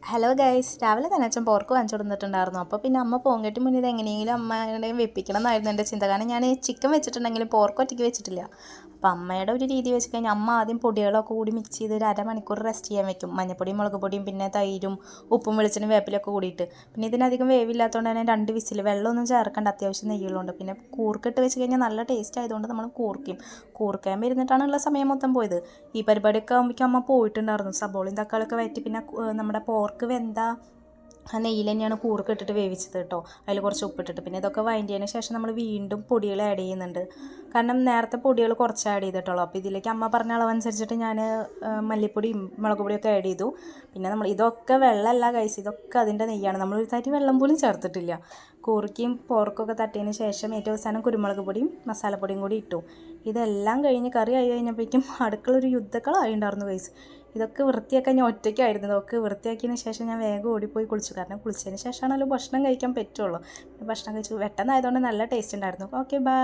Hello guys, രാവിലെ തന്നെ അച്ഛൻ പോർക്ക് വാങ്ങിച്ചു കൊടുത്തിട്ടുണ്ടായിരുന്നു. അപ്പോൾ പിന്നെ അമ്മ പോങ്കേട്ട് മുന്നിൽ എങ്ങനെയെങ്കിലും അമ്മയുടെ വെപ്പിക്കണം എന്നായിരുന്നു എൻ്റെ ചിന്ത. കാരണം ഞാൻ ചിക്കൻ വെച്ചിട്ടുണ്ടെങ്കിലും പോർക്ക് ഒറ്റയ്ക്ക് വെച്ചിട്ടില്ല. അപ്പോൾ അമ്മയുടെ ഒരു രീതി വെച്ച് കഴിഞ്ഞാൽ അമ്മ ആദ്യം പൊടികളൊക്കെ കൂടി മിക്സ് ചെയ്ത് ഒരു അരമണിക്കൂർ റെസ്റ്റ് ചെയ്യാൻ വെക്കും. മഞ്ഞപ്പൊടിയും മുളക് പൊടിയും പിന്നെ തൈരും ഉപ്പും വെളിച്ചെണ്ണയും വേപ്പിലൊക്കെ കൂടിയിട്ട്. പിന്നെ ഇതിനധികം വേവില്ലാത്തതുകൊണ്ട് തന്നെ 2 വിസിൽ, വെള്ളമൊന്നും ചേർക്കേണ്ട, അത്യാവശ്യം നെയ്യുള്ളതുകൊണ്ട്. പിന്നെ കൂർക്കിട്ട് വെച്ച് കഴിഞ്ഞാൽ നല്ല ടേസ്റ്റ് ആയതുകൊണ്ട് നമ്മൾ കൂർക്കാൻ ഇരുന്നിട്ടാണ് ഉള്ള സമയം മൊത്തം പോയത്. ഈ പരിപാടിയൊക്കെ ആകുമ്പോഴേക്കും അമ്മ പോയിട്ടുണ്ടായിരുന്നു. സബോളയും തക്കാളിയൊക്കെ വഴറ്റി പിന്നെ നമ്മുടെ പോർക്ക് വെന്ത ആ നെയ്യിൽ തന്നെയാണ് കൂർക്ക് ഇട്ടിട്ട് വേവിച്ചത് കേട്ടോ. അതിൽ കുറച്ച് ഉപ്പിട്ടിട്ട് പിന്നെ ഇതൊക്കെ വഴറ്റിയതിന് ശേഷം നമ്മൾ വീണ്ടും പൊടികൾ ആഡ് ചെയ്യുന്നുണ്ട്. കാരണം നേരത്തെ പൊടികൾ കുറച്ച് ആഡ് ചെയ്തിട്ടുള്ളൂ. അപ്പോൾ ഇതിലേക്ക് അമ്മ പറഞ്ഞ അളവനുസരിച്ചിട്ട് ഞാൻ മല്ലിപ്പൊടിയും മുളക് പൊടിയൊക്കെ ആഡ് ചെയ്തു. പിന്നെ നമ്മൾ ഇതൊക്കെ വെള്ളമല്ല കഴിച്ച്, ഇതൊക്കെ അതിൻ്റെ നെയ്യാണ്. നമ്മൾ ഒരു തരി വെള്ളം പോലും ചേർത്തിട്ടില്ല. കൂർക്കയും പോർക്കൊക്കെ തട്ടിയതിന് ശേഷം ഏറ്റവും അവസാനം കുരുമുളക് പൊടിയും മസാലപ്പൊടിയും കൂടി ഇട്ടു. ഇതെല്ലാം കഴിഞ്ഞ് കറി ആയി കഴിഞ്ഞപ്പോഴേക്കും അടുക്കള ഒരു യുദ്ധക്കളമായി ഉണ്ടായിരുന്നു ഗൈസ്. ഇതൊക്കെ വൃത്തിയാക്കാൻ ഞാൻ ഒറ്റയ്ക്കായിരുന്നു. ഇതൊക്കെ വൃത്തിയാക്കിയതിന് ശേഷം ഞാൻ വേഗം ഓടിപ്പോയി കുളിച്ചു. കാരണം കുളിച്ചതിന് ശേഷമാണല്ലോ ഭക്ഷണം കഴിക്കാൻ പറ്റുള്ളൂ. ഭക്ഷണം കഴിച്ചു പെട്ടെന്നായതുകൊണ്ട് നല്ല ടേസ്റ്റ് ഉണ്ടായിരുന്നു. Okay, by.